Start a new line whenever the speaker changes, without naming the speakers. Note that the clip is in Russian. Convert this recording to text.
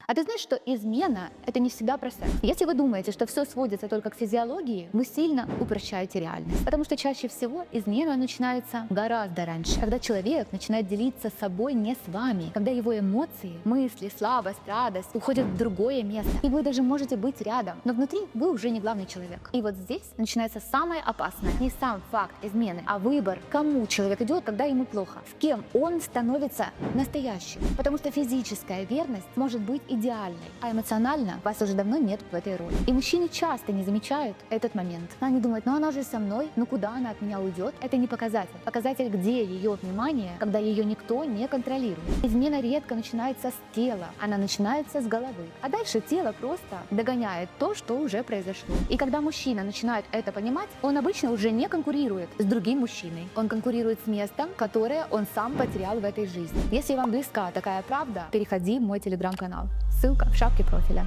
А ты знаешь, что измена — это не всегда про секс? Если вы думаете, что все сводится только к физиологии, вы сильно упрощаете реальность. Потому что чаще всего измена начинается гораздо раньше, когда человек начинает делиться собой не с вами, когда его эмоции, мысли, слабость, радость уходят в другое место. И вы даже можете быть рядом, но внутри вы уже не главный человек. И вот здесь начинается самое опасное. Не сам факт измены, а выбор, к кому человек идет, когда ему плохо, с кем он становится настоящим. Потому что физическая верность может быть идеальной, а эмоционально вас уже давно нет в этой роли. И мужчины часто не замечают этот момент. Они думают, ну она же со мной, ну куда она от меня уйдет? Это не показатель. Показатель, где ее внимание, когда ее никто не контролирует. Измена редко начинается с тела, она начинается с головы. А дальше тело просто догоняет то, что уже произошло. И когда мужчина начинает это понимать, он обычно уже не конкурирует с другим мужчиной. Он конкурирует с местом, которое он сам потерял в этой жизни. Если вам близка такая правда, переходи в мой телеграм-канал. Ссылка в шапке профиля.